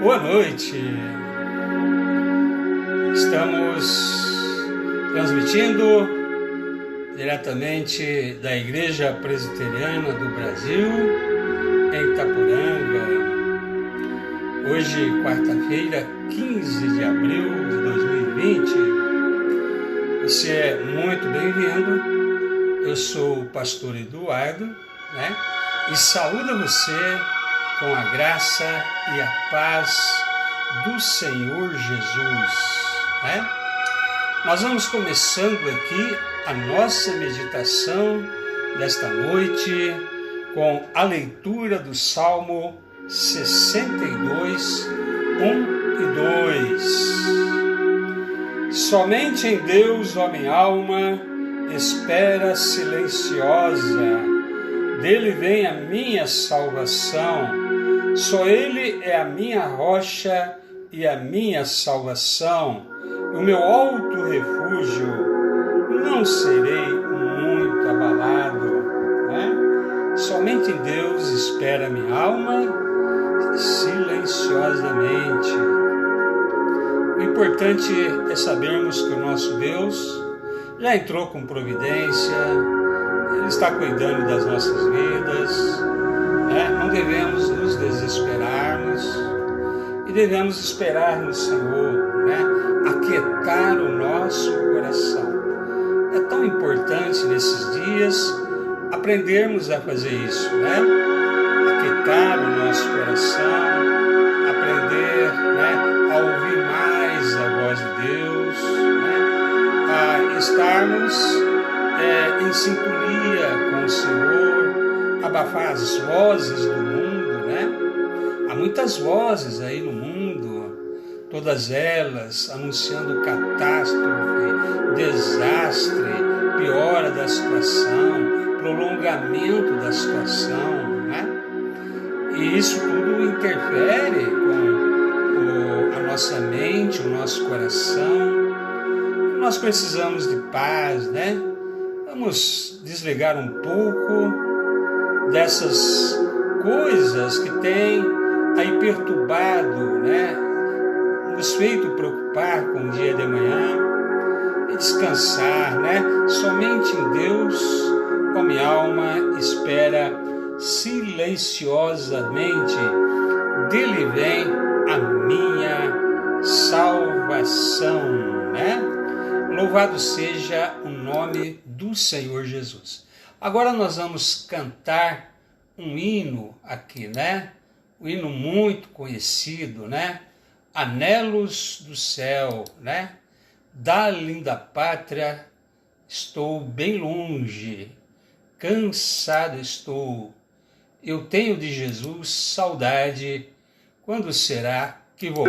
Boa noite. Estamos transmitindo diretamente da Igreja Presbiteriana do Brasil, em Itaporanga. Hoje, quarta-feira, 15 de abril de 2020. Você é muito bem-vindo. Eu sou o pastor Eduardo, e saúdo você com a graça e a paz do Senhor Jesus. Nós vamos começando aqui a nossa meditação desta noite com a leitura do Salmo 62, 1 e 2. Somente em Deus, ó minha alma, espera silenciosa, dele vem a minha salvação. Só Ele é a minha rocha e a minha salvação, o meu alto refúgio, não serei muito abalado. Somente em Deus espera minha alma silenciosamente. O importante é sabermos que o nosso Deus já entrou com providência, Ele está cuidando das nossas vidas. Não devemos nos desesperarmos e devemos esperar no Senhor, aquietar o nosso coração. É tão importante nesses dias aprendermos a fazer isso, aquietar o nosso coração, aprender a ouvir mais a voz de Deus, a estarmos em sintonia com o Senhor, abafar as vozes do mundo, Há muitas vozes aí no mundo, todas elas anunciando catástrofe, desastre, piora da situação, prolongamento da situação, E isso tudo interfere com a nossa mente, o nosso coração. Nós precisamos de paz, Vamos desligar um pouco dessas coisas que têm aí perturbado, nos feito preocupar com o dia de amanhã e descansar, Somente em Deus, ó minha alma, espera silenciosamente, dele vem a minha salvação, Louvado seja o nome do Senhor Jesus. Agora nós vamos cantar um hino aqui, Um hino muito conhecido, Anelos do céu, Da linda pátria estou bem longe, cansado estou. Eu tenho de Jesus saudade, quando será que vou?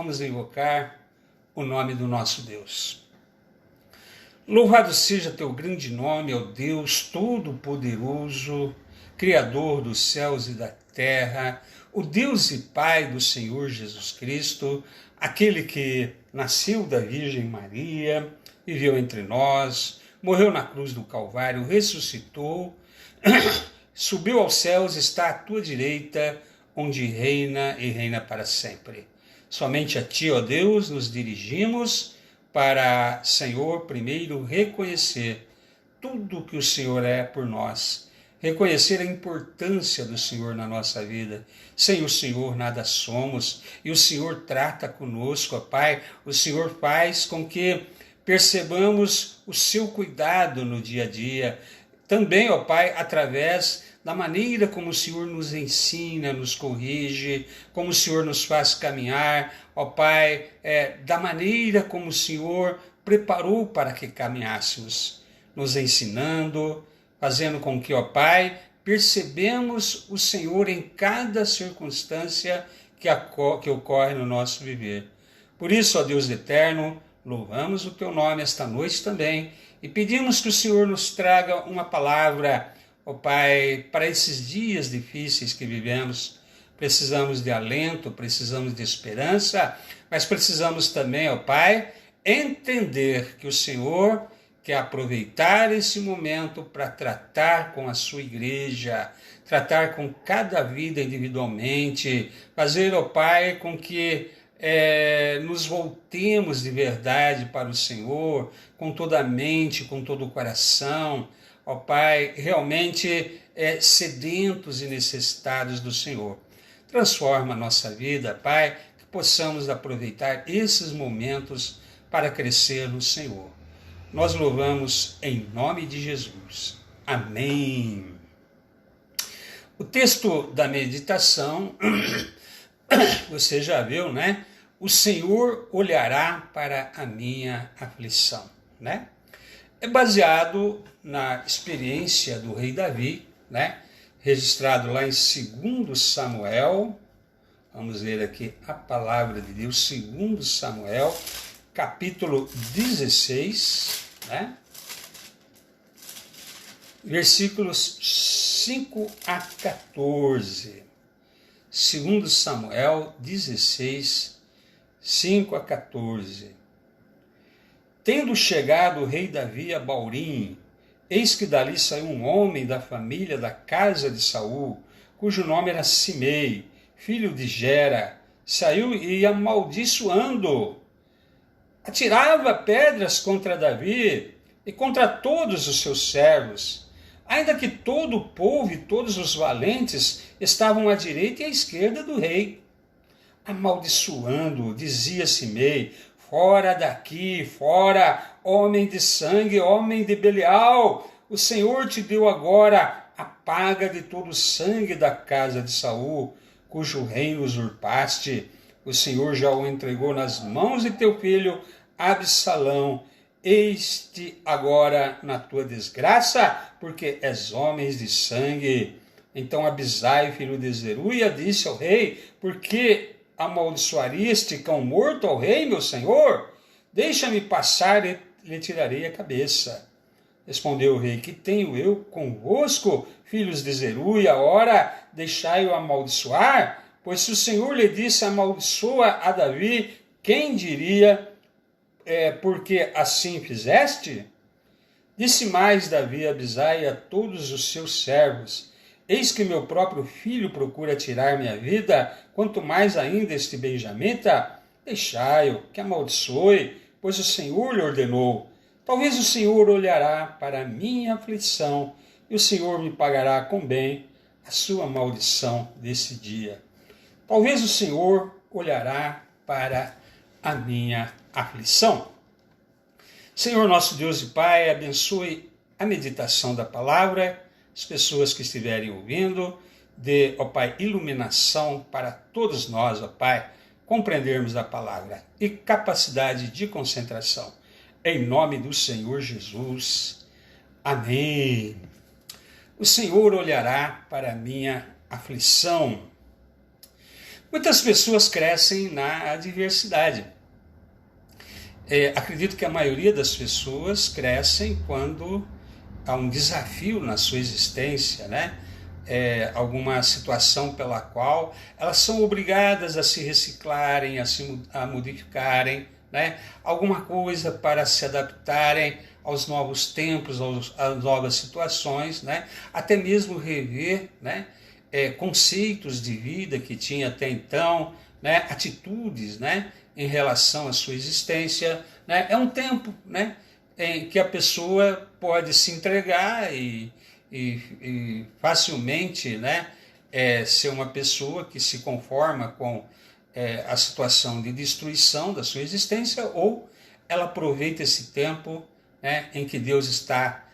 vamos invocar o nome do nosso Deus. Louvado seja teu grande nome, ó Deus Todo-Poderoso, Criador dos céus e da terra, o Deus e Pai do Senhor Jesus Cristo, aquele que nasceu da Virgem Maria, viveu entre nós, morreu na cruz do Calvário, ressuscitou, subiu aos céus, está à tua direita, onde reina e reina para sempre. Somente a ti, ó Deus, nos dirigimos para, Senhor, primeiro reconhecer tudo que o Senhor é por nós, reconhecer a importância do Senhor na nossa vida. Sem o Senhor nada somos, e o Senhor trata conosco, ó Pai. O Senhor faz com que percebamos o seu cuidado no dia a dia. Também, ó Pai, através da maneira como o Senhor nos ensina, nos corrige, como o Senhor nos faz caminhar, ó Pai, da maneira como o Senhor preparou para que caminhássemos, nos ensinando, fazendo com que, ó Pai, percebemos o Senhor em cada circunstância que ocorre no nosso viver. Por isso, ó Deus eterno, louvamos o teu nome esta noite também e pedimos que o Senhor nos traga uma palavra, ó Pai, para esses dias difíceis que vivemos. Precisamos de alento, precisamos de esperança, mas precisamos também, ó Pai, entender que o Senhor quer aproveitar esse momento para tratar com a sua igreja, tratar com cada vida individualmente, fazer, ó Pai, com que nos voltemos de verdade para o Senhor, com toda a mente, com todo o coração, ó Pai, realmente sedentos e necessitados do Senhor. Transforma a nossa vida, Pai, que possamos aproveitar esses momentos para crescer no Senhor. Nós louvamos em nome de Jesus. Amém. O texto da meditação, você já viu, né? O Senhor olhará para a minha aflição, né? É baseado na experiência do rei Davi, né? Registrado lá em 2 Samuel, vamos ler aqui a palavra de Deus, 2 Samuel, capítulo 16, né? Versículos 5 a 14. 2 Samuel 16, 5 a 14. Tendo chegado o rei Davi a Baurim, eis que dali saiu um homem da família da casa de Saul, cujo nome era Simei, filho de Gera. Saiu e amaldiçoando, atirava pedras contra Davi e contra todos os seus servos, ainda que todo o povo e todos os valentes estavam à direita e à esquerda do rei. Amaldiçoando, dizia Simei: fora daqui, fora, homem de sangue, homem de Belial, o Senhor te deu agora a paga de todo o sangue da casa de Saul, cujo reino usurpaste. O Senhor já o entregou nas mãos de teu filho Absalão. Eis-te agora na tua desgraça, porque és homem de sangue. Então Abisai, filho de Zeruia, disse ao rei: por que amaldiçoaria este cão morto ao rei, meu senhor? Deixa-me passar e lhe tirarei a cabeça. Respondeu o rei: que tenho eu convosco, filhos de Zeruia? Ora, deixai-o amaldiçoar? Pois se o Senhor lhe disse: amaldiçoa a Davi, quem diria, porque assim fizeste? Disse mais Davi a Abisai e a todos os seus servos: eis que meu próprio filho procura tirar minha vida, quanto mais ainda este benjamita? Deixai-o, que amaldiçoe, pois o Senhor lhe ordenou. Talvez o Senhor olhará para a minha aflição, e o Senhor me pagará com bem a sua maldição desse dia. Talvez o Senhor olhará para a minha aflição. Senhor nosso Deus e Pai, abençoe a meditação da palavra, as pessoas que estiverem ouvindo, dê, ó Pai, iluminação para todos nós, ó Pai, compreendermos a palavra e capacidade de concentração. Em nome do Senhor Jesus. Amém. O Senhor olhará para a minha aflição. Muitas pessoas crescem na adversidade. Acredito que a maioria das pessoas crescem quando há um desafio na sua existência, né? Alguma situação pela qual elas são obrigadas a se reciclarem, a modificarem, né? Alguma coisa para se adaptarem aos novos tempos, às novas situações, né? Até mesmo rever, né? Conceitos de vida que tinha até então, né? Atitudes, né? Em relação à sua existência, né? É um tempo, né? Em que a pessoa pode se entregar e facilmente, né? Ser uma pessoa que se conforma com a situação de destruição da sua existência, ou ela aproveita esse tempo, né? Em que Deus está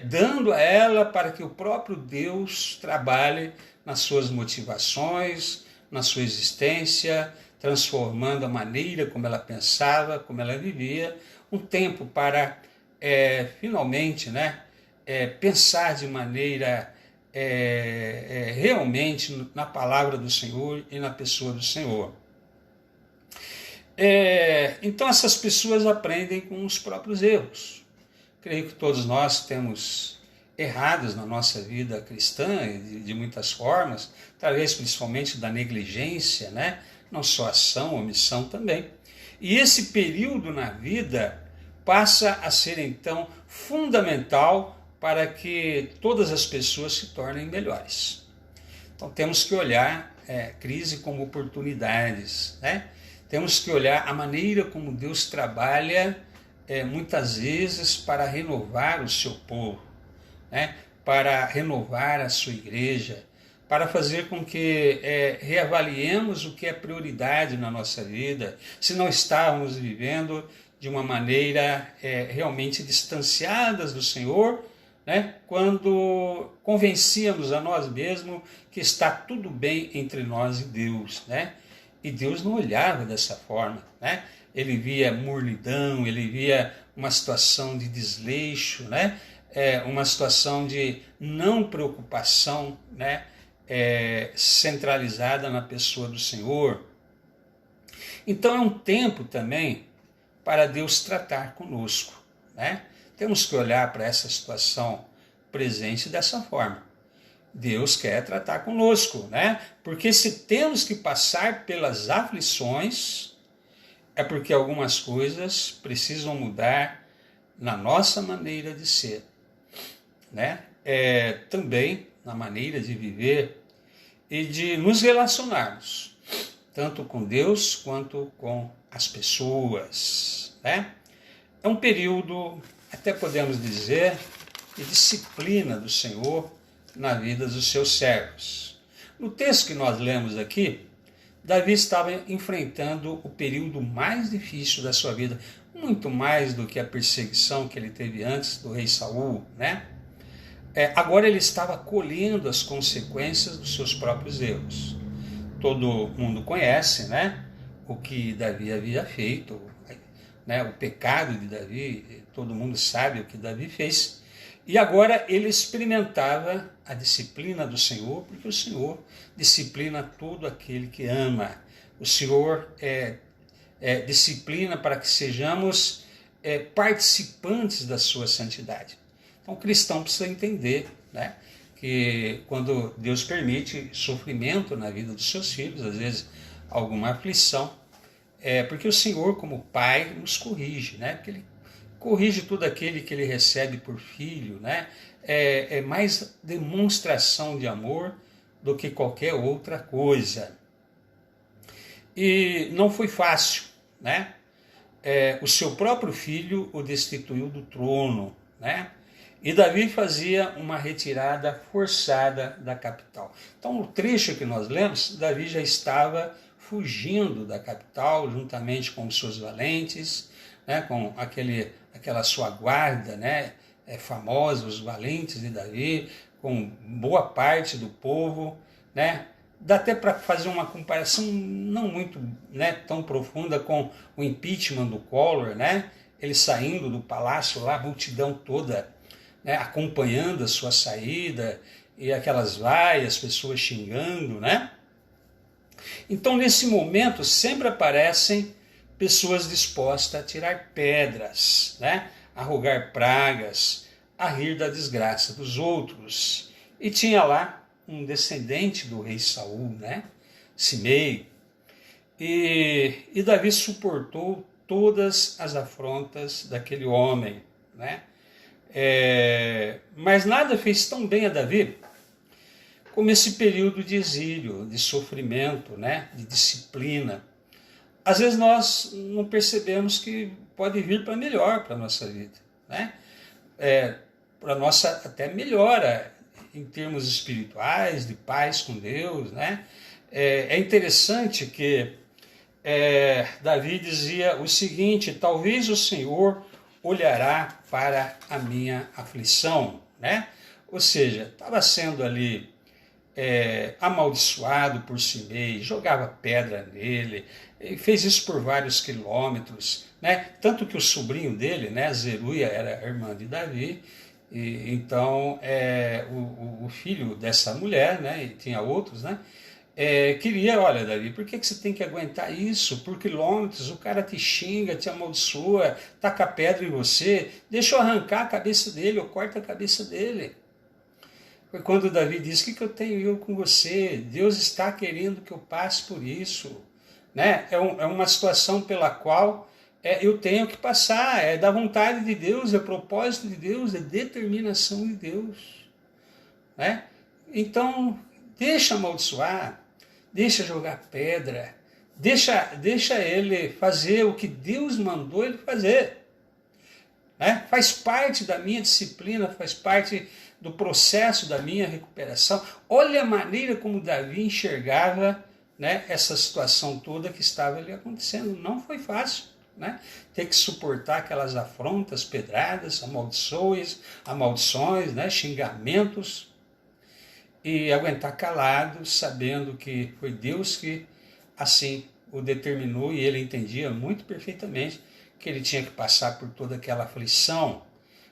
dando a ela para que o próprio Deus trabalhe nas suas motivações, na sua existência, transformando a maneira como ela pensava, como ela vivia, um tempo para finalmente, né, pensar de maneira realmente na palavra do Senhor e na pessoa do Senhor. Então essas pessoas aprendem com os próprios erros. Creio que todos nós temos errados na nossa vida cristã de muitas formas, talvez principalmente da negligência, né? Não só ação, omissão também. E esse período na vida passa a ser então fundamental para que todas as pessoas se tornem melhores. Então temos que olhar crise como oportunidades, né? Temos que olhar a maneira como Deus trabalha muitas vezes para renovar o seu povo, né? Para renovar a sua igreja, para fazer com que reavaliemos o que é prioridade na nossa vida, se não estávamos vivendo de uma maneira realmente distanciadas do Senhor, né? Quando convencíamos a nós mesmos que está tudo bem entre nós e Deus, né? E Deus não olhava dessa forma, né? Ele via mornidão, ele via uma situação de desleixo, né? Uma situação de não preocupação, né? Centralizada na pessoa do Senhor. Então é um tempo também para Deus tratar conosco, né? Temos que olhar para essa situação presente dessa forma. Deus quer tratar conosco, né? Porque se temos que passar pelas aflições, é porque algumas coisas precisam mudar na nossa maneira de ser, né? Também na maneira de viver e de nos relacionarmos, tanto com Deus quanto com as pessoas, né? É um período, até podemos dizer, de disciplina do Senhor na vida dos seus servos. No texto que nós lemos aqui, Davi estava enfrentando o período mais difícil da sua vida, muito mais do que a perseguição que ele teve antes do rei Saul, né? Agora ele estava colhendo as consequências dos seus próprios erros. Todo mundo conhece, né, o que Davi havia feito, né, o pecado de Davi, todo mundo sabe o que Davi fez. E agora ele experimentava a disciplina do Senhor, porque o Senhor disciplina todo aquele que ama. O Senhor disciplina para que sejamos participantes da sua santidade. Então o cristão precisa entender, né, que quando Deus permite sofrimento na vida dos seus filhos, às vezes alguma aflição, porque o Senhor, como Pai, nos corrige, né? Porque Ele corrige todo aquele que Ele recebe por filho, né? É mais demonstração de amor do que qualquer outra coisa. E não foi fácil, né? O seu próprio filho o destituiu do trono, né? E Davi fazia uma retirada forçada da capital. Então, no trecho que nós lemos, Davi já estava fugindo da capital, juntamente com os seus valentes, né, com aquela sua guarda, né, famosa, os valentes de Davi, com boa parte do povo, né. Dá até para fazer uma comparação não muito, né, tão profunda com o impeachment do Collor, né, ele saindo do palácio lá, a multidão toda, né, acompanhando a sua saída, e aquelas vaias, pessoas xingando, né? Então, nesse momento, sempre aparecem pessoas dispostas a tirar pedras, né? A rogar pragas, a rir da desgraça dos outros. E tinha lá um descendente do rei Saul, né? Simei. E Davi suportou todas as afrontas daquele homem, né? Mas nada fez tão bem a Davi como esse período de exílio, de sofrimento, né? De disciplina. Às vezes nós não percebemos que pode vir para melhor para a nossa vida, né? Para a nossa até melhora em termos espirituais, de paz com Deus, né? É interessante que Davi dizia o seguinte: talvez o Senhor olhará para a minha aflição, né? Ou seja, estava sendo ali amaldiçoado por Simei, jogava pedra nele, fez isso por vários quilômetros, né? Tanto que o sobrinho dele, né, Zeruia, era irmã de Davi, e então o filho dessa mulher, né, e tinha outros, né, queria, olha, Davi, por que você tem que aguentar isso? Por quilômetros, o cara te xinga, te amaldiçoa, taca pedra em você, deixa eu arrancar a cabeça dele, eu corto a cabeça dele. Foi quando Davi disse: o que eu tenho eu com você? Deus está querendo que eu passe por isso, né? É uma situação pela qual eu tenho que passar, é da vontade de Deus, é propósito de Deus, é determinação de Deus, né? Então, deixa amaldiçoar, deixa jogar pedra, deixa ele fazer o que Deus mandou ele fazer, né? Faz parte da minha disciplina, faz parte do processo da minha recuperação. Olha a maneira como Davi enxergava, né, essa situação toda que estava ali acontecendo. Não foi fácil, né? Ter que suportar aquelas afrontas, pedradas, maldições, né, xingamentos, e aguentar calado, sabendo que foi Deus que assim o determinou, e ele entendia muito perfeitamente que ele tinha que passar por toda aquela aflição.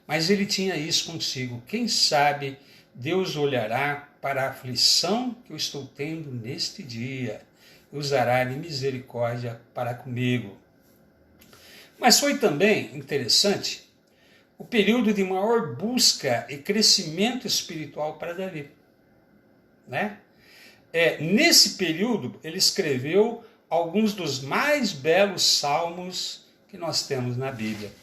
Mas ele tinha isso consigo: quem sabe Deus olhará para a aflição que eu estou tendo neste dia e usará de misericórdia para comigo. Mas foi também interessante o período de maior busca e crescimento espiritual para Davi, né? Nesse período ele escreveu alguns dos mais belos salmos que nós temos na Bíblia.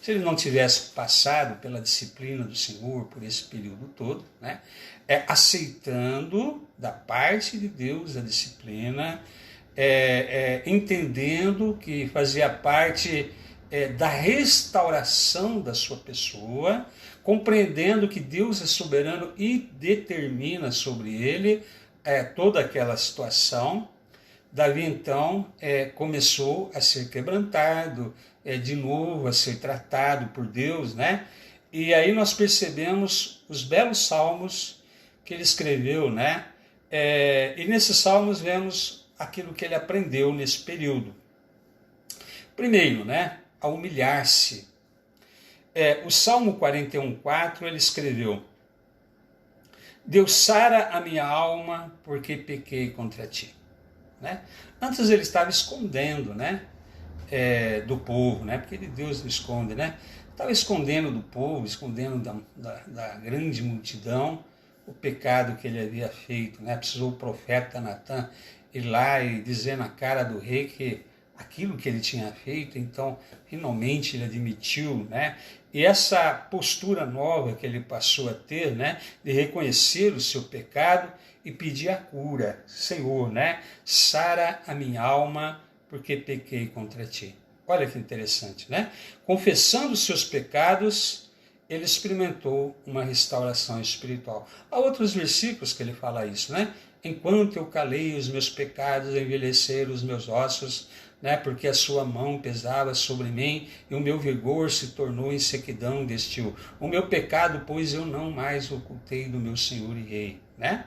Se ele não tivesse passado pela disciplina do Senhor por esse período todo, né, aceitando da parte de Deus a disciplina, entendendo que fazia parte da restauração da sua pessoa, compreendendo que Deus é soberano e determina sobre ele toda aquela situação, Davi então começou a ser quebrantado, de novo a ser tratado por Deus, né? E aí nós percebemos os belos salmos que ele escreveu, né? E nesses salmos vemos aquilo que ele aprendeu nesse período. Primeiro, né? A humilhar-se. O Salmo 41,4 ele escreveu: Deus sara a minha alma porque pequei contra ti. Né? Antes ele estava escondendo, né? Do povo, né? Porque Deus não esconde, né? Estava escondendo do povo, escondendo da grande multidão o pecado que ele havia feito, né? Precisou o profeta Natan ir lá e dizer na cara do rei que aquilo que ele tinha feito. Então finalmente ele admitiu, né? E essa postura nova que ele passou a ter, né? De reconhecer o seu pecado e pedir a cura. Senhor, né? Sara a minha alma porque pequei contra ti. Olha que interessante, né? Confessando os seus pecados, ele experimentou uma restauração espiritual. Há outros versículos que ele fala isso, né? Enquanto eu calei os meus pecados, envelheceram os meus ossos, né? Porque a sua mão pesava sobre mim e o meu vigor se tornou em sequidão destil. O meu pecado, pois eu não mais ocultei do meu Senhor e Rei, né?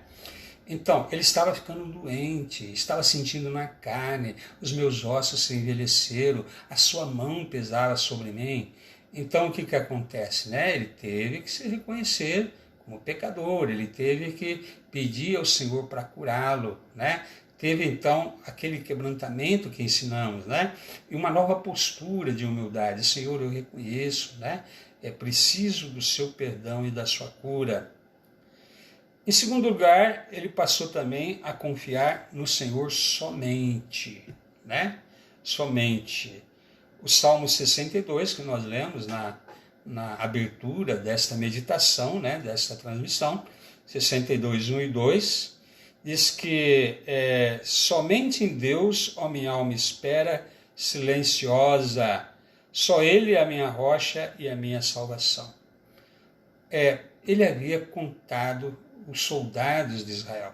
Então, ele estava ficando doente, estava sentindo na carne, os meus ossos se envelheceram, a sua mão pesava sobre mim. Então, o que acontece? Né? Ele teve que se reconhecer como pecador, ele teve que pedir ao Senhor para curá-lo, né? teve então aquele quebrantamento que ensinamos, né? E uma nova postura de humildade. Senhor, eu reconheço, né? É preciso do seu perdão e da sua cura. Em segundo lugar, ele passou também a confiar no Senhor somente, né? Somente. O Salmo 62, que nós lemos na abertura desta meditação, né? Desta transmissão, 62, 1 e 2, diz que somente em Deus, ó minha alma espera, silenciosa, só Ele é a minha rocha e a minha salvação. Ele havia contado os soldados de Israel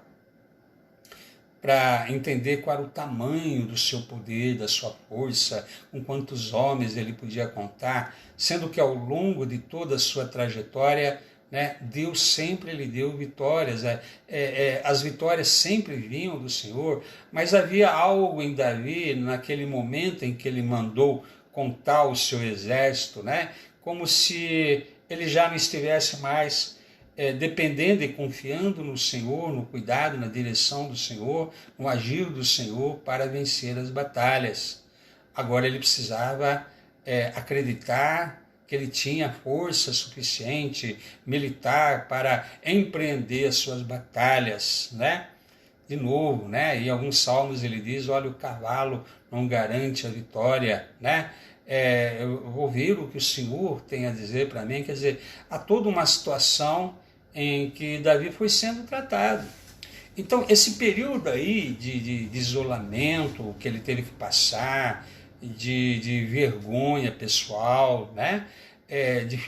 para entender qual era o tamanho do seu poder, da sua força, com quantos homens ele podia contar, sendo que ao longo de toda a sua trajetória, né, Deus sempre lhe deu vitórias, as vitórias sempre vinham do Senhor, mas havia algo em Davi, naquele momento em que ele mandou contar o seu exército, né, como se ele já não estivesse mais dependendo e confiando no Senhor, no cuidado, na direção do Senhor, no agir do Senhor para vencer as batalhas. Agora ele precisava acreditar que ele tinha força suficiente militar para empreender as suas batalhas, né? De novo, né? Em alguns salmos ele diz, olha, o cavalo não garante a vitória, né? Eu vou ouvir o que o Senhor tem a dizer para mim, quer dizer, há toda uma situação em que Davi foi sendo tratado. Então, esse período aí de isolamento que ele teve que passar, de vergonha pessoal, né?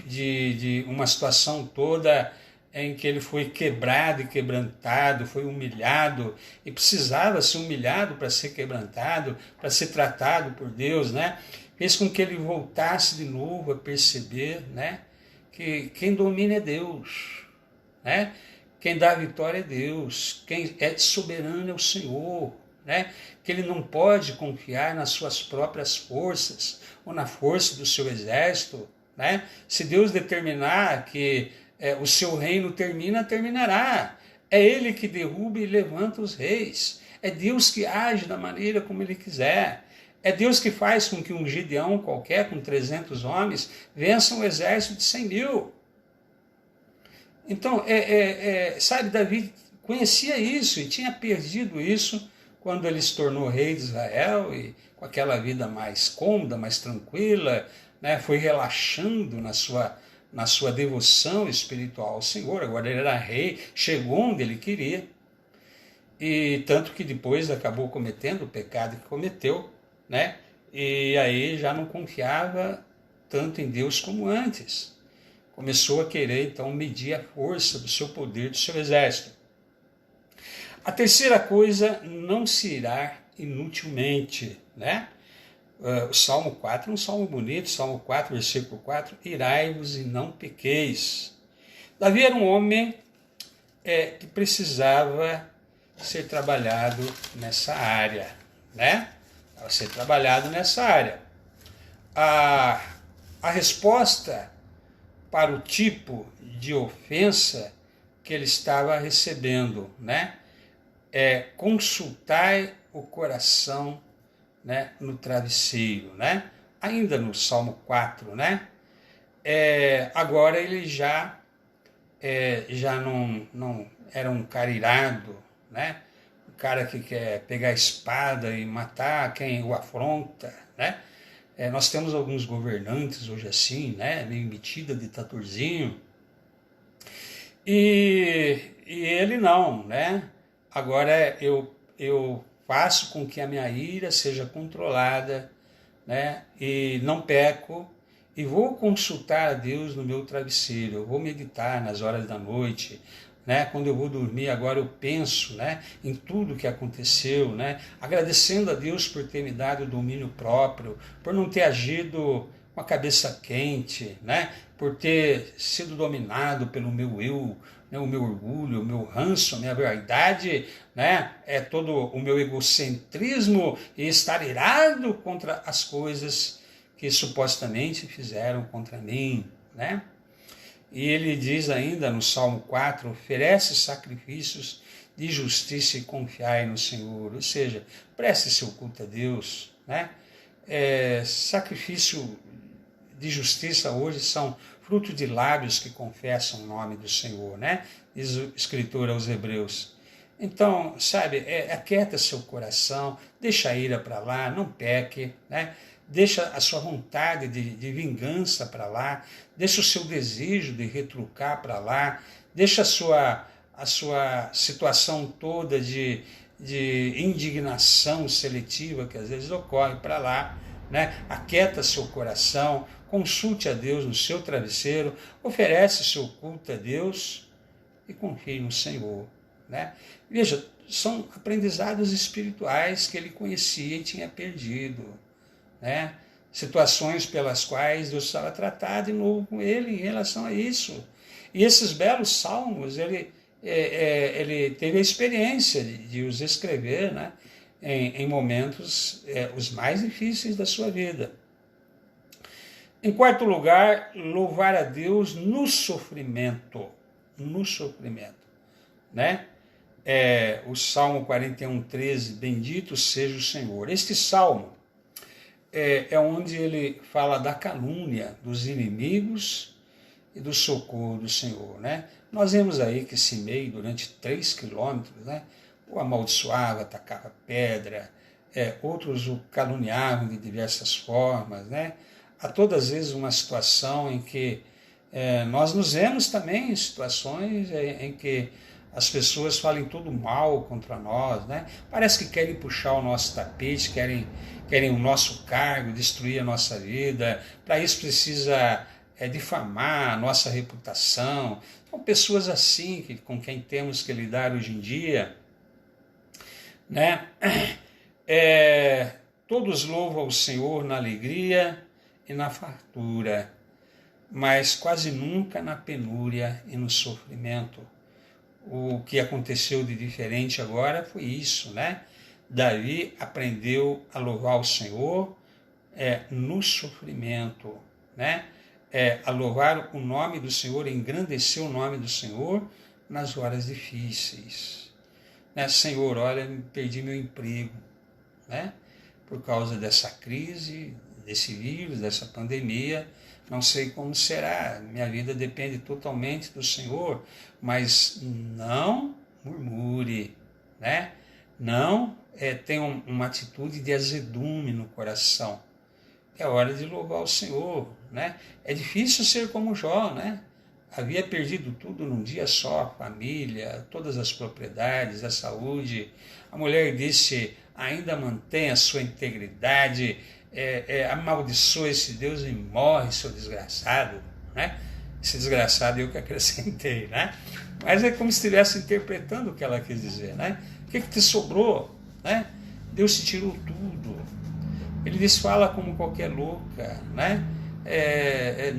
De uma situação toda em que ele foi quebrado e quebrantado, foi humilhado, e precisava ser humilhado para ser quebrantado, para ser tratado por Deus, né? Fez com que ele voltasse de novo a perceber, né, que quem domina é Deus, né? Quem dá a vitória é Deus, quem é soberano é o Senhor, né? Que ele não pode confiar nas suas próprias forças ou na força do seu exército, né? Se Deus determinar que o seu reino terminará. É Ele que derruba e levanta os reis. É Deus que age da maneira como Ele quiser. É Deus que faz com que um Gideão qualquer, com 300 homens, vença um exército de 100 mil. Então, sabe, Davi conhecia isso e tinha perdido isso quando ele se tornou rei de Israel e com aquela vida mais cômoda, mais tranquila, né, foi relaxando na sua devoção espiritual ao Senhor. Agora ele era rei, chegou onde ele queria, e tanto que depois acabou cometendo o pecado que cometeu, né? E aí já não confiava tanto em Deus como antes. Começou a querer, então, medir a força do seu poder, do seu exército. A terceira coisa, não se irar inutilmente, né? O Salmo 4 é um salmo bonito, Salmo 4, versículo 4, irai-vos e não pequeis. Davi era um homem que precisava ser trabalhado nessa área, né? Para ser trabalhado nessa área. A resposta para o tipo de ofensa que ele estava recebendo, né? Consultai o coração, né, no travesseiro, né? Ainda no Salmo 4, né? Agora ele já não era um cara irado, né? Um cara que quer pegar a espada e matar quem o afronta, né? Nós temos alguns governantes hoje assim, né? Meio metida, ditatorzinho. E ele não, né? Agora eu faço com que a minha ira seja controlada, né? E não peco, e vou consultar a Deus no meu travesseiro, eu vou meditar nas horas da noite, né? Quando eu vou dormir agora eu penso, né, em tudo que aconteceu, né? Agradecendo a Deus por ter me dado o domínio próprio, por não ter agido com a cabeça quente, né? Por ter sido dominado pelo meu eu, né? O meu orgulho, o meu ranço, a minha vaidade, né? Todo o meu egocentrismo e estar irado contra as coisas que supostamente fizeram contra mim, né? E ele diz ainda no Salmo 4, oferece sacrifícios de justiça e confiai no Senhor. Ou seja, preste seu culto a Deus, né? Sacrifício de justiça hoje são fruto de lábios que confessam o nome do Senhor, né? Diz o escritor aos Hebreus. Então, sabe, aquieta seu coração, deixa a ira para lá, não peque, né? Deixa a sua vontade de vingança para lá, deixa o seu desejo de retrucar para lá, deixa a sua situação toda de indignação seletiva que às vezes ocorre para lá, né? Aquieta seu coração, consulte a Deus no seu travesseiro, oferece seu culto a Deus e confie no Senhor, né? Veja, são aprendizados espirituais que ele conhecia e tinha perdido, né? Situações pelas quais Deus estava tratando de novo com ele em relação a isso. E esses belos salmos, ele teve a experiência de os escrever, né? Em momentos os mais difíceis da sua vida. Em quarto lugar, louvar a Deus no sofrimento, né? O Salmo 41:13, bendito seja o Senhor. Este salmo é onde ele fala da calúnia dos inimigos e do socorro do Senhor, né? Nós vemos aí que Simei, durante 3 quilômetros, né, o amaldiçoava, atacava pedra, outros o caluniavam de diversas formas, né? Há todas as vezes uma situação em que nós nos vemos também em situações em que as pessoas falam tudo mal contra nós, né? Parece que querem puxar o nosso tapete, querem o nosso cargo, destruir a nossa vida. Para isso precisa difamar a nossa reputação. São pessoas assim com quem temos que lidar hoje em dia, né? Todos louvam o Senhor na alegria e na fartura, mas quase nunca na penúria e no sofrimento. O que aconteceu de diferente agora foi isso, né? Davi aprendeu a louvar o Senhor no sofrimento, né? A louvar o nome do Senhor, engrandecer o nome do Senhor nas horas difíceis, né? Senhor, olha, perdi meu emprego, né? Por causa dessa crise, desse vírus, dessa pandemia, não sei como será, minha vida depende totalmente do Senhor, mas não murmure, né? Não tenha uma atitude de azedume no coração. É hora de louvar o Senhor, né? É difícil ser como Jó, né? Havia perdido tudo num dia só, a família, todas as propriedades, a saúde. A mulher disse, ainda mantém a sua integridade, amaldiçoa esse Deus e morre, seu desgraçado, né? Esse desgraçado eu que acrescentei, né? Mas é como se estivesse interpretando o que ela quis dizer, né? O que te sobrou, né? Deus te tirou tudo. Ele diz, fala como qualquer louca, né?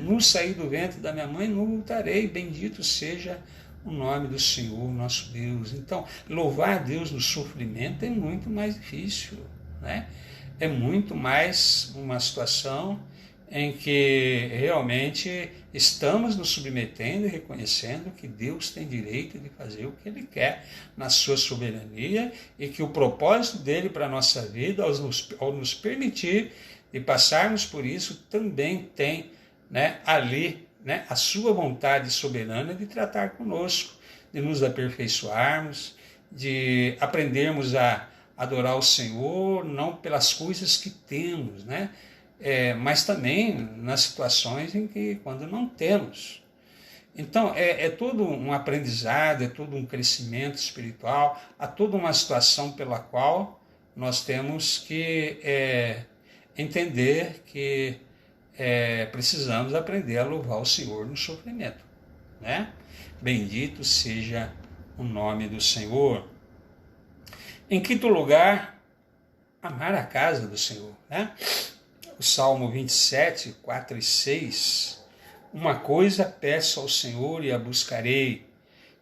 Nu saí do ventre da minha mãe, nu voltarei, bendito seja o nome do Senhor, nosso Deus. Então, louvar a Deus no sofrimento é muito mais difícil, né? É muito mais uma situação em que realmente estamos nos submetendo e reconhecendo que Deus tem direito de fazer o que Ele quer na sua soberania e que o propósito dele para a nossa vida, ao nos permitir de passarmos por isso, também tem, né, ali, né, a sua vontade soberana de tratar conosco, de nos aperfeiçoarmos, de aprendermos a adorar o Senhor, não pelas coisas que temos, né? Mas também nas situações em que quando não temos. Então, é todo um aprendizado, é todo um crescimento espiritual, há toda uma situação pela qual nós temos que entender que precisamos aprender a louvar o Senhor no sofrimento, né? Bendito seja o nome do Senhor. Em quinto lugar, amar a casa do Senhor, né? O Salmo 27, 4 e 6. Uma coisa peço ao Senhor e a buscarei,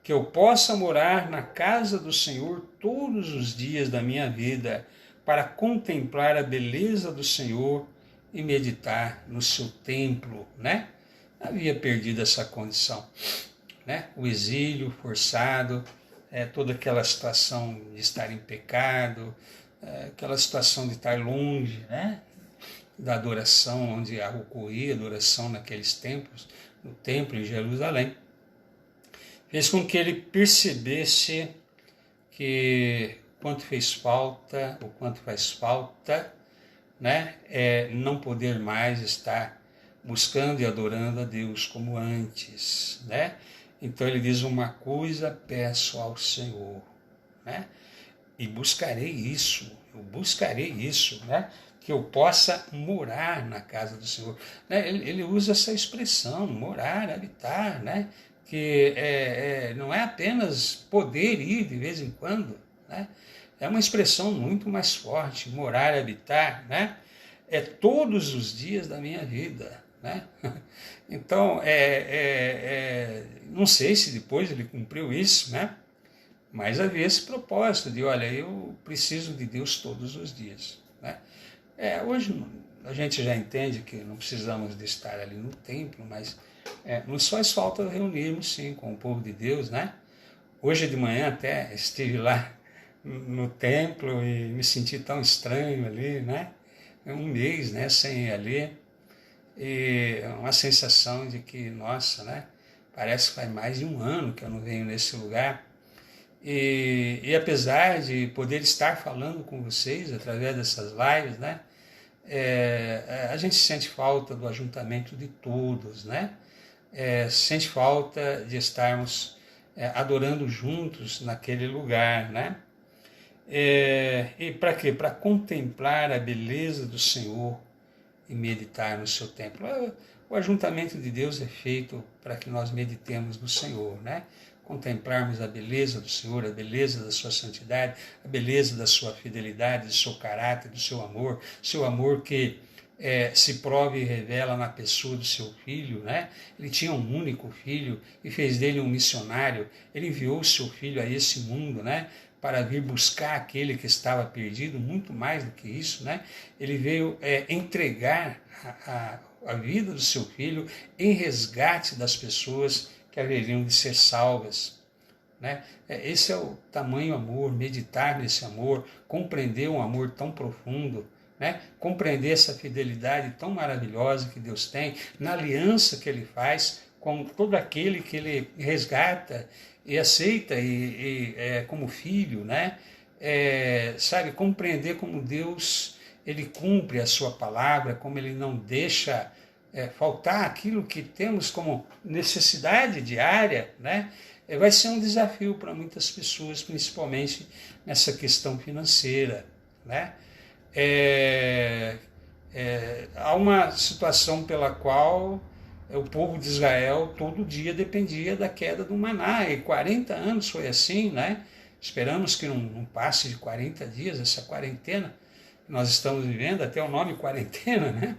que eu possa morar na casa do Senhor todos os dias da minha vida, para contemplar a beleza do Senhor e meditar no seu templo, né? havia perdido essa condição, né? O exílio forçado, toda aquela situação de estar em pecado, aquela situação de estar longe, né, da adoração, onde ocorria adoração naqueles tempos, no templo em Jerusalém, fez com que ele percebesse que o quanto faz falta, né, não poder mais estar buscando e adorando a Deus como antes, né? Então ele diz: uma coisa peço ao Senhor, né? E buscarei isso, né? Que eu possa morar na casa do Senhor. Né? Ele usa essa expressão, morar, habitar, né? Que não é apenas poder ir de vez em quando, né? É uma expressão muito mais forte, morar, habitar, né? É todos os dias da minha vida, né? Então, não sei se depois ele cumpriu isso, né? Mas havia esse propósito de, olha, eu preciso de Deus todos os dias, né? Hoje a gente já entende que não precisamos de estar ali no templo, mas nos faz falta reunirmos, sim, com o povo de Deus, né? Hoje de manhã até estive lá no templo e me senti tão estranho ali, né? Um mês, né, sem ir ali, e uma sensação de que, nossa, né? Parece que faz mais de um ano que eu não venho nesse lugar. E apesar de poder estar falando com vocês através dessas lives, né, a gente sente falta do ajuntamento de todos, né? Sente falta de estarmos adorando juntos naquele lugar, né? E para quê? Para contemplar a beleza do Senhor e meditar no seu templo. O ajuntamento de Deus é feito para que nós meditemos no Senhor, né? Contemplarmos a beleza do Senhor, a beleza da sua santidade, a beleza da sua fidelidade, do seu caráter, do seu amor que se prova e revela na pessoa do seu filho, né? Ele tinha um único filho e fez dele um missionário. Ele enviou o seu filho a esse mundo, né, para vir buscar aquele que estava perdido. Muito mais do que isso, né? Ele veio entregar a vida do seu filho em resgate das pessoas que haveriam de ser salvas, né? Esse é o tamanho amor, meditar nesse amor, compreender um amor tão profundo, né? Compreender essa fidelidade tão maravilhosa que Deus tem, na aliança que Ele faz com todo aquele que Ele resgata e aceita como filho, né? Sabe, compreender como Deus Ele cumpre a sua palavra, como Ele não deixa faltar aquilo que temos como necessidade diária, né? Vai ser um desafio para muitas pessoas, principalmente nessa questão financeira, né? Há uma situação pela qual o povo de Israel todo dia dependia da queda do maná, e 40 anos foi assim, né? Esperamos que não passe de 40 dias essa quarentena que nós estamos vivendo, até o nome quarentena, né?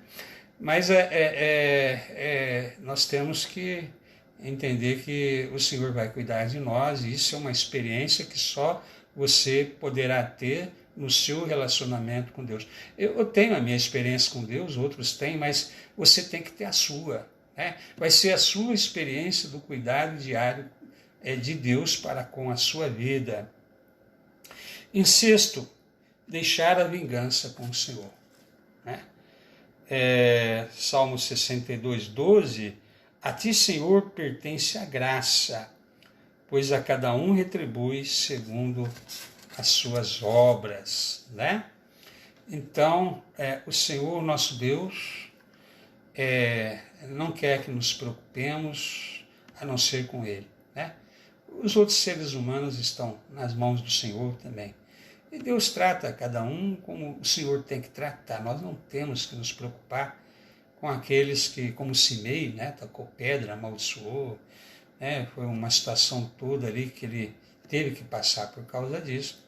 Mas nós temos que entender que o Senhor vai cuidar de nós, e isso é uma experiência que só você poderá ter no seu relacionamento com Deus. Eu tenho a minha experiência com Deus, outros têm, mas você tem que ter a sua, né? Vai ser a sua experiência do cuidado diário de Deus para com a sua vida. Em sexto, deixar a vingança com o Senhor, né? Salmo 62, 12, a ti, Senhor, pertence a graça, pois a cada um retribui segundo as suas obras, né? Então, o Senhor, nosso Deus, não quer que nos preocupemos a não ser com Ele, né? Os outros seres humanos estão nas mãos do Senhor também. E Deus trata cada um como o Senhor tem que tratar. Nós não temos que nos preocupar com aqueles que, como Simei, né, tacou pedra, amaldiçoou, né? Foi uma situação toda ali que ele teve que passar por causa disso.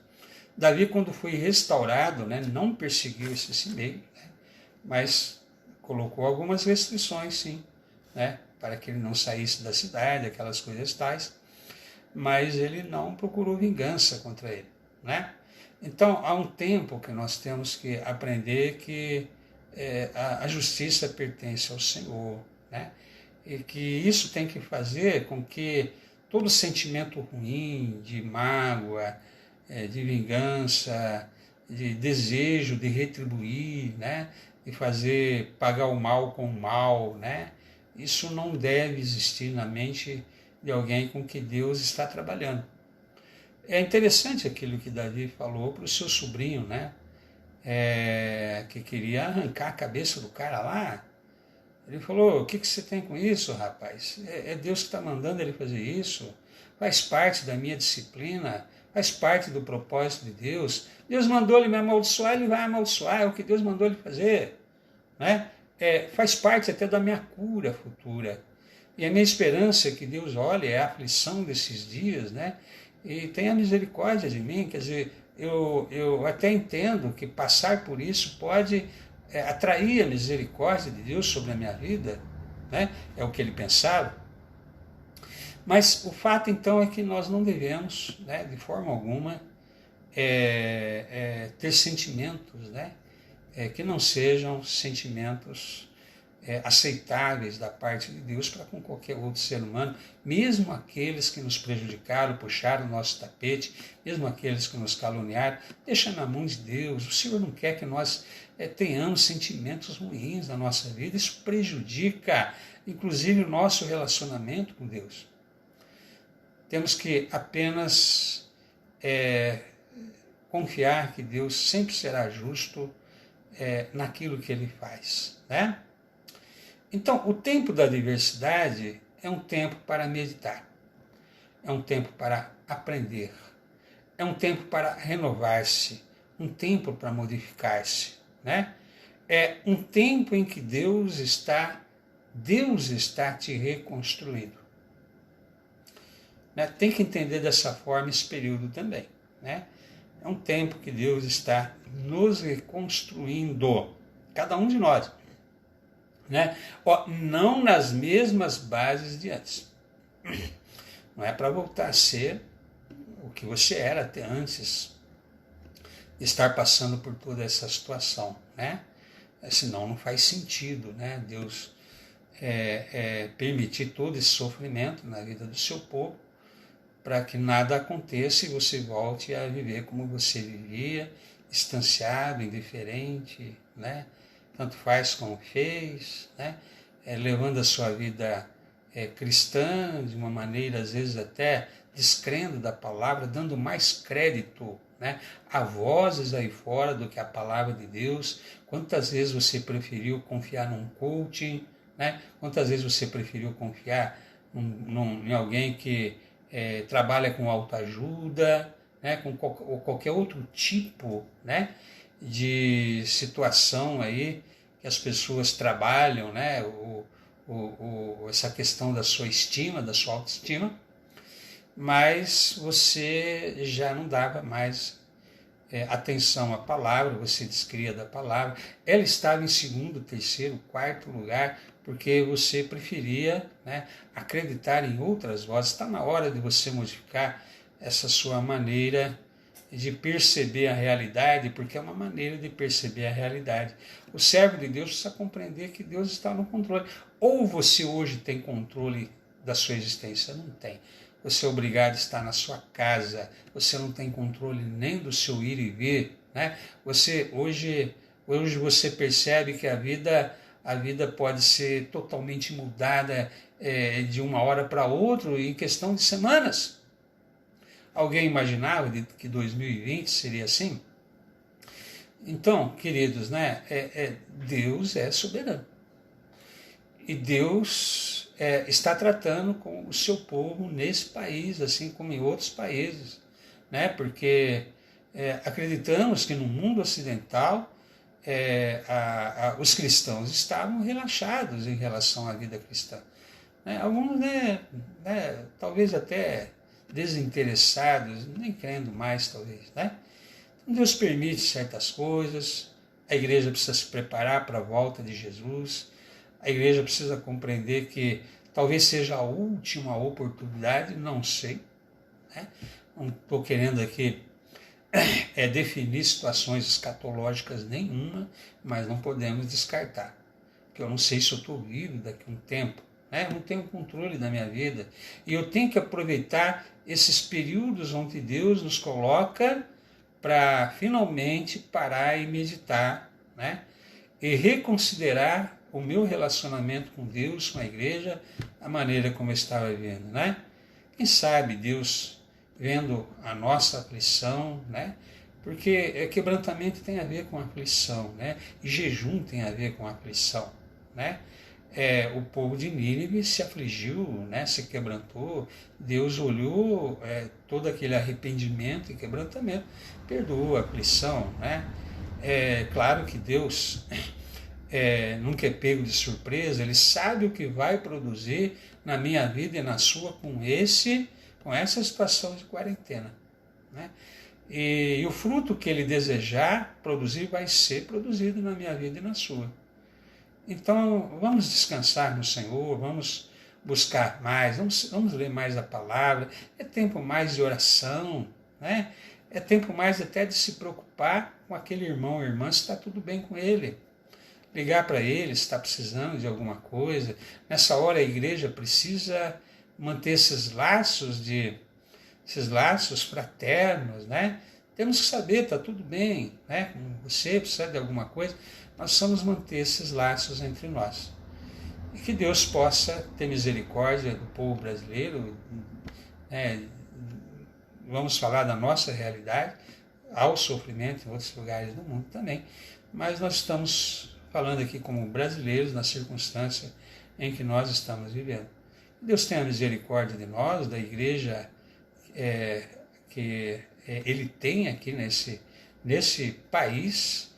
Davi, quando foi restaurado, né, não perseguiu esse Simei, né, mas colocou algumas restrições, sim, né, para que ele não saísse da cidade, aquelas coisas tais, mas ele não procurou vingança contra ele, né? Então, há um tempo que nós temos que aprender que a justiça pertence ao Senhor, né? e que isso tem que fazer com que todo sentimento ruim, de mágoa, de vingança, de desejo de retribuir, né? De fazer pagar o mal com o mal, né? Isso não deve existir na mente de alguém com que Deus está trabalhando. É interessante aquilo que Davi falou para o seu sobrinho, né? Que queria arrancar a cabeça do cara lá. Ele falou, o que você tem com isso, rapaz? É Deus que está mandando ele fazer isso. Faz parte da minha disciplina, faz parte do propósito de Deus. Deus mandou ele me amaldiçoar, ele vai amaldiçoar, é o que Deus mandou ele fazer. Né? Faz parte até da minha cura futura. E a minha esperança é que Deus olhe a aflição desses dias, né? E tenha misericórdia de mim. Quer dizer, eu até entendo que passar por isso pode atrair a misericórdia de Deus sobre a minha vida, né? É o que ele pensava. Mas o fato, então, é que nós não devemos, né, de forma alguma, ter sentimentos, né, que não sejam sentimentos aceitáveis da parte de Deus para com qualquer outro ser humano, mesmo aqueles que nos prejudicaram, puxaram o nosso tapete, mesmo aqueles que nos caluniaram. Deixa na mão de Deus. O Senhor não quer que nós tenhamos sentimentos ruins na nossa vida. Isso prejudica, inclusive, o nosso relacionamento com Deus. Temos que apenas confiar que Deus sempre será justo naquilo que Ele faz, né? Então, o tempo da adversidade é um tempo para meditar, é um tempo para aprender, é um tempo para renovar-se, um tempo para modificar-se, né? É um tempo em que Deus está te reconstruindo. Né? Tem que entender dessa forma esse período também, né? É um tempo que Deus está nos reconstruindo, cada um de nós. Né? Não nas mesmas bases de antes. Não é para voltar a ser o que você era até antes de estar passando por toda essa situação, né? Senão não faz sentido, né? Deus permitir todo esse sofrimento na vida do seu povo para que nada aconteça e você volte a viver como você vivia, distanciado, indiferente, né? Tanto faz como fez, né? Levando a sua vida cristã de uma maneira, às vezes até descrendo da palavra, dando mais crédito, né, a vozes aí fora do que a palavra de Deus. Quantas vezes você preferiu confiar num coaching, né? Quantas vezes você preferiu confiar em alguém que trabalha com autoajuda, né? Com qualquer outro tipo, né, de situação aí que as pessoas trabalham, né? Essa questão da sua estima, da sua autoestima, mas você já não dava mais atenção à palavra, você descria da palavra, ela estava em segundo, terceiro, quarto lugar, porque você preferia, né, acreditar em outras vozes. Está na hora de você modificar essa sua maneira de perceber a realidade, porque é uma maneira de perceber a realidade. O servo de Deus precisa compreender que Deus está no controle. Ou você hoje tem controle da sua existência? Não tem. Você é obrigado a estar na sua casa, você não tem controle nem do seu ir e vir, né? Hoje você percebe que a vida pode ser totalmente mudada de uma hora para outra em questão de semanas. Alguém imaginava que 2020 seria assim? Então, queridos, né, Deus é soberano. E Deus está tratando com o seu povo nesse país, assim como em outros países, né? Porque acreditamos que no mundo ocidental os cristãos estavam relaxados em relação à vida cristã. Né? Alguns, talvez até desinteressados, nem crendo mais, talvez. Né? Então Deus permite certas coisas, a igreja precisa se preparar para a volta de Jesus, a igreja precisa compreender que talvez seja a última oportunidade, não sei, né? Não estou querendo aqui definir situações escatológicas nenhuma, mas não podemos descartar, porque eu não sei se eu estou vivo daqui a um tempo, né? Eu não tenho controle da minha vida. E eu tenho que aproveitar esses períodos onde Deus nos coloca para finalmente parar e meditar, né? E reconsiderar o meu relacionamento com Deus, com a igreja, a maneira como eu estava vivendo, né? Quem sabe Deus, vendo a nossa aflição, né? Porque quebrantamento tem a ver com aflição, né? E jejum tem a ver com aflição, né? O povo de Nínive se afligiu, né? Se quebrantou. Deus olhou todo aquele arrependimento e quebrantamento, perdoou a aflição, né? Claro que Deus nunca é pego de surpresa. Ele sabe o que vai produzir na minha vida e na sua com essa situação de quarentena, né? E o fruto que ele desejar produzir vai ser produzido na minha vida e na sua. Então, vamos descansar no Senhor, vamos buscar mais, vamos ler mais a palavra. É tempo mais de oração, né? É tempo mais até de se preocupar com aquele irmão ou irmã, se está tudo bem com ele. Ligar para ele se está precisando de alguma coisa. Nessa hora a igreja precisa manter esses laços fraternos, né? Temos que saber, está tudo bem, né? Você precisa de alguma coisa, nós precisamos manter esses laços entre nós. E que Deus possa ter misericórdia do povo brasileiro, né? Vamos falar da nossa realidade, há o sofrimento em outros lugares do mundo também, mas nós estamos falando aqui como brasileiros na circunstância em que nós estamos vivendo. Deus tenha misericórdia de nós, da igreja que Ele tem aqui nesse país,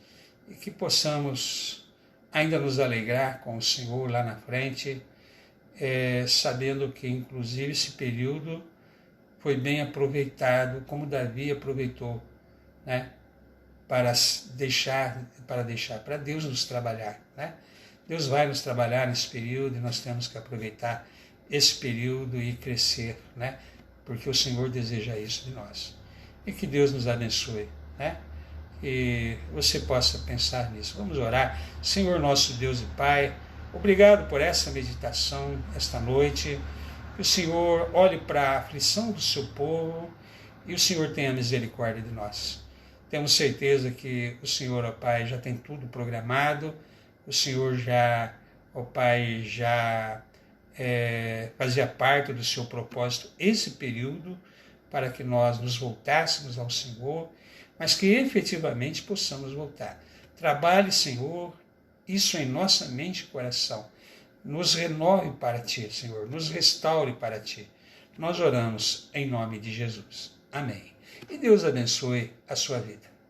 e que possamos ainda nos alegrar com o Senhor lá na frente, sabendo que inclusive esse período foi bem aproveitado, como Davi aproveitou, né? para Deus nos trabalhar, né? Deus vai nos trabalhar nesse período e nós temos que aproveitar esse período e crescer, né? Porque o Senhor deseja isso de nós. E que Deus nos abençoe, né? E você possa pensar nisso. Vamos orar. Senhor nosso Deus e Pai, obrigado por essa meditação esta noite. Que o Senhor olhe para a aflição do seu povo e o Senhor tenha misericórdia de nós. Temos certeza que o Senhor, ó Pai, já tem tudo programado. O Senhor já, ó Pai, já fazia parte do seu propósito esse período para que nós nos voltássemos ao Senhor, mas que efetivamente possamos voltar. Trabalhe, Senhor, isso em nossa mente e coração. Nos renove para Ti, Senhor, nos restaure para Ti. Nós oramos em nome de Jesus. Amém. E Deus abençoe a sua vida.